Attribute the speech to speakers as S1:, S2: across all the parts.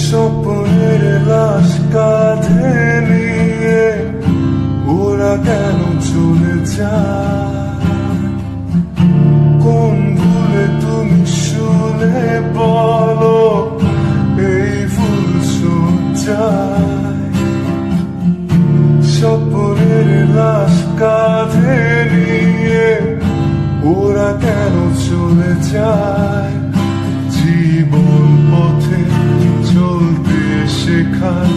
S1: স্বপ্নের লাশ কাঁধে নিয়ে ওরা কেন চলে যায়? কোন ভুলে তুমি শুনে বলো এই ফুল সজ্জায়? স্বপ্নের লাশ কাঁধে নিয়ে ওরা কেন চলে যায়? জীবন পথে চলতে শেখায়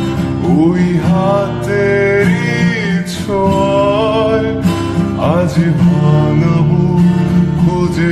S1: ওই হাতেরই ছোঁয়ায়, আজ ভাঙাবো খোঁজে